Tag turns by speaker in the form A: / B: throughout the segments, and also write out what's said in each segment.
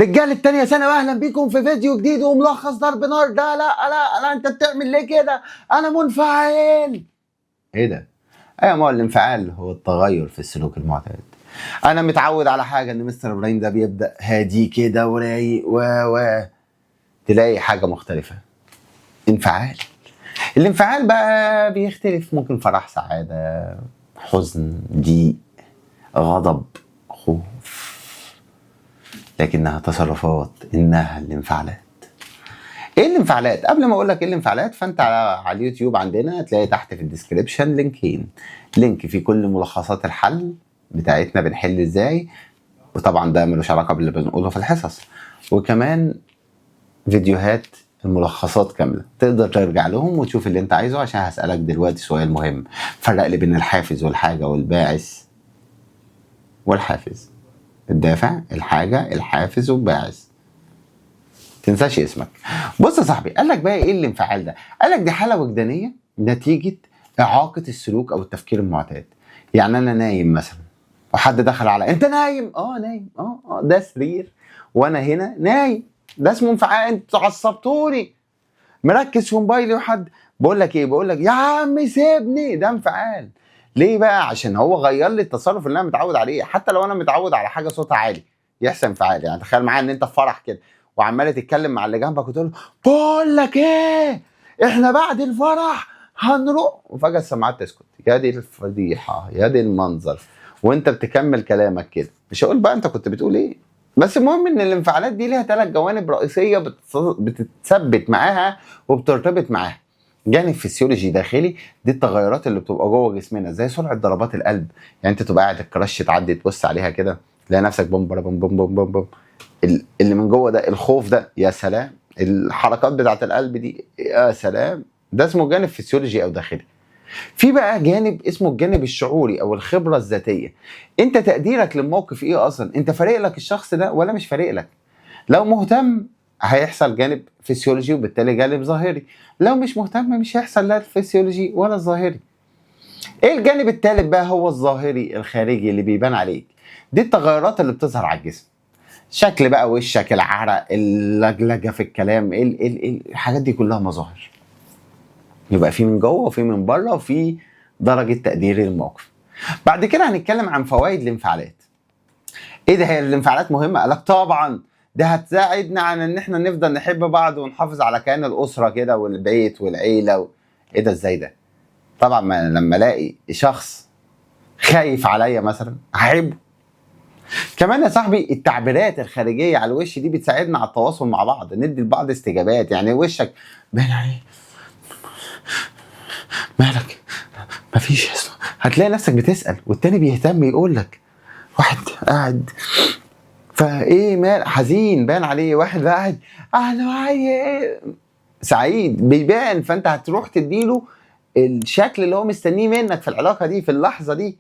A: رجال تانية سنة واهلا بيكم في فيديو جديد وملخص ضرب نار. ده لا انت بتعمل ليه كده؟ انا منفعل. ايه ده؟ ايوه، ما هو الانفعال هو التغير في السلوك المعتاد. انا متعود على حاجة ان مستر ابراهيم ده بيبدأ هادي كده ورايق و تلاقي حاجة مختلفة، انفعال. الانفعال بقى بيختلف، ممكن فرح، سعادة، حزن، ضيق، غضب، خوف، لكنها تصرفات، انها الانفعالات. ايه الانفعالات؟ قبل ما اقول لك ايه الانفعالات، فانت على اليوتيوب عندنا هتلاقي تحت في الديسكريبشن لينكين، لينك فيه كل ملخصات الحل بتاعتنا، بنحل ازاي، وطبعا ده ملوش علاقه باللي بنقوله في الحصص، وكمان فيديوهات الملخصات كامله تقدر ترجع لهم وتشوف اللي انت عايزه. عشان هسألك دلوقتي سؤال مهم، فرق لي بين الحافز والحاجه والباعث. والحافز، الدافع، الحاجه، الحافز والباعث. تنساش اسمك. بص يا صاحبي، قال لك بقى ايه الانفعال ده؟ قال لك دي حاله وجدانيه نتيجه اعاقه السلوك او التفكير المعتاد. يعني انا نايم مثلا وحد دخل على انت نايم، نايم، ده سرير وانا هنا نايم، ده اسمه انفعال. انتوا عصبتوني، مركز في موبايلي وحد بقول لك ايه، بقول لك يا عم سيبني، ده انفعال. ليه بقى؟ عشان هو غير لي التصرف اللي انا متعود عليه. حتى لو انا متعود على حاجه صوتها عالي يحصل انفعال. يعني تخيل معايا ان انت في فرح كده وعمال تتكلم مع اللي جنبك وتقول له بقول لك ايه، احنا بعد الفرح هنروح، وفجاه السماعات تسكت. يا دي الفضيحه، يا دي المنظر. وانت بتكمل كلامك كده، مش هقول بقى انت كنت بتقول ايه، بس المهم ان الانفعالات دي ليها 3 جوانب رئيسيه بتتثبت معاها وبترتبط معاها. جانب فسيولوجي داخلي، دي التغيرات اللي بتبقى جوه جسمنا، زي سرعه ضربات القلب. يعني انت تبقى قاعد الكراش تعدي تبص عليها كده تلاقي نفسك بوم بوم بوم بوم بوم بوم. اللي من جوه ده، الخوف ده، يا سلام. الحركات بتاعت القلب دي، يا سلام. ده اسمه جانب فسيولوجي او داخلي. في بقى جانب اسمه الجانب الشعوري او الخبره الذاتيه. انت تقديرك للموقف ايه اصلا؟ انت فارق لك الشخص ده ولا مش فارق لك؟ لو مهتم هيحصل جانب فسيولوجي وبالتالي جانب ظاهري. لو مش مهتم مش هيحصل لا الفسيولوجي ولا الظاهري. ايه الجانب الثالث بقى؟ هو الظاهري الخارجي اللي بيبان عليك. دي التغيرات اللي بتظهر على الجسم، شكل بقى وشك، العرق، اللجلجه في الكلام، الحاجات دي كلها مظاهر. يبقى في من جوه وفي من بره وفي درجه تقدير للموقف. بعد كده هنتكلم عن فوائد الانفعالات. ايه ده، هي الانفعالات مهمه؟ قالك طبعا، ده هتساعدنا على ان احنا نفضل نحب بعض ونحافظ على كيان الاسره كده والبيت والعيله ايه ده، ازاي ده؟ طبعا ما لما الاقي شخص خايف عليا مثلا هحبه. كمان يا صاحبي، التعبيرات الخارجيه على الوش دي بتساعدنا على التواصل مع بعض، ندي لبعض استجابات. يعني وشك باين عليه، مالك؟ مفيش، هتلاقي نفسك بتسال والتاني بيهتم يقول لك. واحد قاعد فايه مال حزين باين عليه، واحد بقى قاعد اهلا ايه سعيد بيبان، فانت هتروح تديله الشكل اللي هو مستنيه منك في العلاقه دي في اللحظه دي.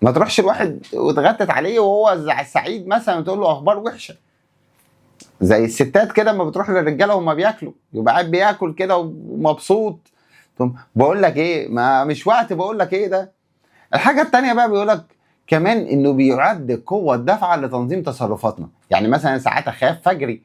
A: ما تروحش الواحد وتغتت عليه وهو سعيد مثلا وتقول له اخبار وحشه. زي الستات كده لما بتروح للرجاله وهم بياكلوا، يبقى قاعد بياكل كده ومبسوط، بقول لك ايه، ما مش وقت بقول لك ايه ده. الحاجه الثانيه بقى بيقول لك كمان انه بيعد قوه دافعه لتنظيم تصرفاتنا. يعني مثلا ساعات اخاف فجري،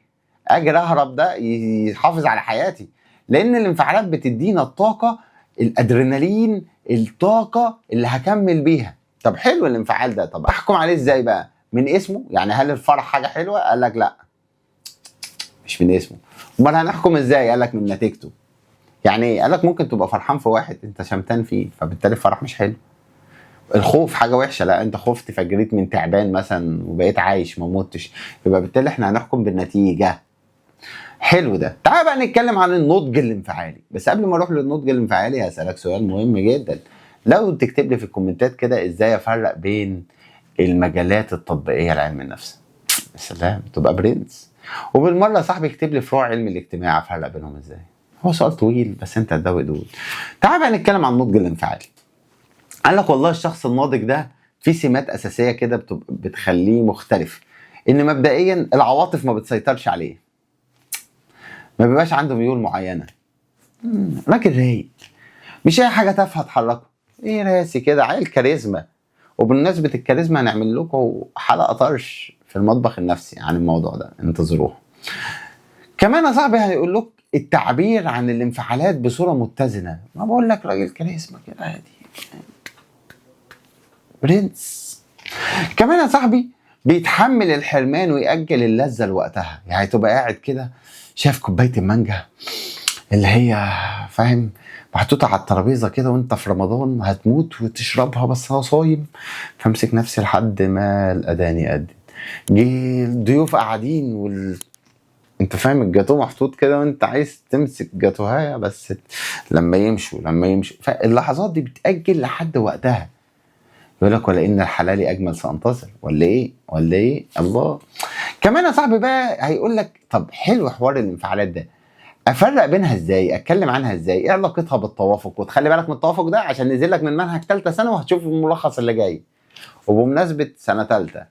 A: اجري اهرب، ده يحافظ على حياتي، لان الانفعالات بتدينا الطاقه، الادرينالين، الطاقه اللي هكمل بيها. طب حلو الانفعال ده، طب احكم عليه ازاي بقى؟ من اسمه؟ يعني هل الفرح حاجه حلوه؟ قال لك لا، مش من اسمه. امال هنحكم ازاي؟ قال لك من نتيجته. يعني ايه؟ قال لك ممكن تبقى فرحان في واحد انت شمتان فيه فبالتالي الفرح مش حلو. الخوف حاجه وحشه، لا انت خفت فجريت من تعبان مثلا وبقيت عايش ما متش، يبقى بالتالي احنا هنحكم بالنتيجه. حلو ده. تعال بقى نتكلم عن النضج الانفعالي. بس قبل ما اروح للنضج الانفعالي هسألك سؤال مهم جدا. لو تكتب لي في الكومنتات كده ازاي افرق بين المجالات التطبيقيه لعلم النفس. يا سلام، تبقى برنس. وبالمره يا صاحبي اكتب لي فروع علم الاجتماع افرق بينهم ازاي. هو سؤال طويل بس انت هتدوي دول. تعال بقى نتكلم عن النضج الانفعالي. قال لك والله الشخص الناضج ده في سمات اساسيه كده بتخليه مختلف. ان مبدئيا العواطف ما بتسيطرش عليه، ما بيبقاش عنده ميول معينه، راجل رايق، مش اي حاجه تافهه تحركه، ايه راسي كده، عيل كاريزما. وبالنسبه الكاريزما هنعمل لكم حلقه طرش في المطبخ النفسي عن الموضوع ده، انتظروه. كمان يا صاحبي هيقول لك التعبير عن الانفعالات بصوره متزنه. ما بقول لك راجل كاريزما كده عادي، برنس. كمان يا صاحبي بيتحمل الحرمان ويأجل اللذة لوقتها. يعني تبقى قاعد كده شايف كوباية المانجا اللي هي فاهم محطوطة على الترابيزة كده وانت في رمضان هتموت وتشربها، بس انا صايم، فامسك نفسي لحد ما الأذان يأذن. جه الضيوف قاعدين انت فاهم الجاتوه محطوط كده وانت عايز تمسك جاتوهايه، بس لما يمشوا فاللحظات دي بتأجل لحد وقتها. يقول لك ولا ان الحلال اجمل سانتظر، ولا ايه الله. كمان يا صاحبي بقى هيقول لك طب حلو حوار الانفعالات ده، افرق بينها ازاي، اتكلم عنها ازاي، ايه علاقتها بالتوافق؟ وتخلي بالك من التوافق ده عشان نزل لك من منهج ثالثه ثانوي وهتشوف الملخص اللي جاي. وبمناسبه سنه ثالثه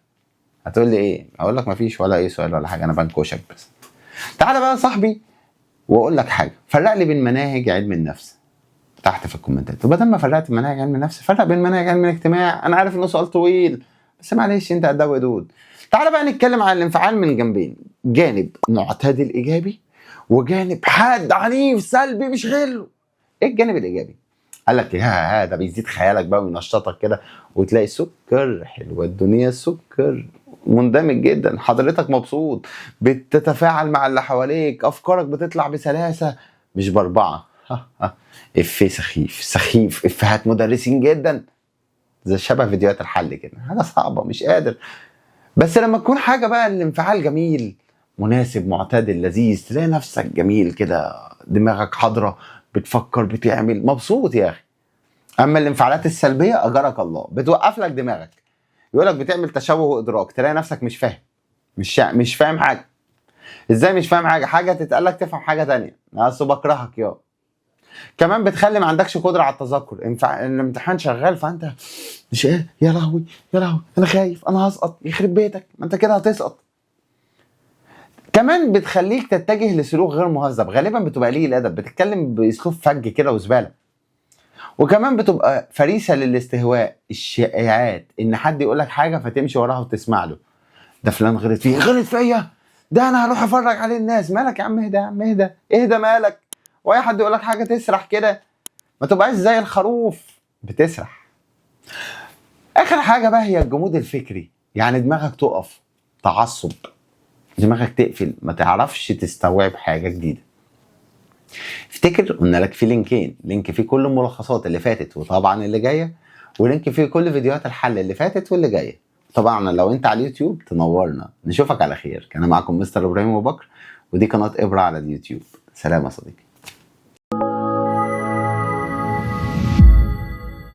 A: هتقول لي ايه؟ هقول لك مفيش ولا اي سؤال ولا حاجه، انا بنكشك بس. تعالى بقى يا صاحبي واقول لك حاجه، فرق لي بين مناهج علم النفس تحت في الكومنتات. وبدل ما فرقت مناهج علم النفس فرق بين مناهج علم الاجتماع. انا عارف انه سؤال طويل بس معلش انت قد ودود. تعالى بقى نتكلم عن الانفعال من جنبين، جانب معتدل ايجابي وجانب حاد عنيف سلبي مش حلو. ايه الجانب الايجابي؟ قال لك يا ده بيزيد خيالك بقى وينشطك كده وتلاقي سكر حلوه الدنيا، سكر مندمج جدا، حضرتك مبسوط، بتتفاعل مع اللي حواليك، افكارك بتطلع بسلاسه مش باربعه. افيه سخيف افيهات مدرسين جدا زي شبه فيديوهات الحل كده، حاجه صعبه مش قادر. بس لما تكون حاجه بقى الانفعال جميل مناسب معتدل لذيذ، تلاقي نفسك جميل كده، دماغك حاضره، بتفكر، بتعمل، مبسوط يا اخي. اما الانفعالات السلبيه اجرك الله بتوقف لك دماغك، يقول لك بتعمل تشوه ادراك، تلاقي نفسك مش فاهم، مش فاهم حاجه. ازاي مش فاهم حاجه تتقال لك تفهم حاجه ثانيه، اصل بكرهك يا. كمان بتخلي ما عندكش قدره على التذكر، الامتحان شغال فانت مش ايه، يا لهوي انا خايف انا هسقط، يخرب بيتك ما انت كده هتسقط. كمان بتخليك تتجه لسلوك غير مهذب، غالبا بتبقى قليل الادب، بتتكلم باسلوب فج كده وزباله. وكمان بتبقى فريسه للاستهواء، الشائعات ان حد يقول لك حاجه فتمشي وراها وتسمع له، ده فلان غلط فيا، ده انا هروح افرج عليه الناس. مالك يا عم، اهدى يا عم، اهدى مالك. واي حد يقول لك حاجه تسرح كده، ما تبقاش زي الخروف بتسرح. اخر حاجه بقى هي الجمود الفكري، يعني دماغك تقف، تعصب، دماغك تقفل، ما تعرفش تستوعب حاجه جديده. افتكر قلنا لك في لينكين، لينك فيه كل الملخصات اللي فاتت وطبعا اللي جايه، ولينك فيه كل فيديوهات الحل اللي فاتت واللي جايه. طبعا لو انت على اليوتيوب تنورنا، نشوفك على خير. كان معكم مستر ابراهيم ابو بكر، ودي قناه ابره على اليوتيوب. سلام يا صديقي.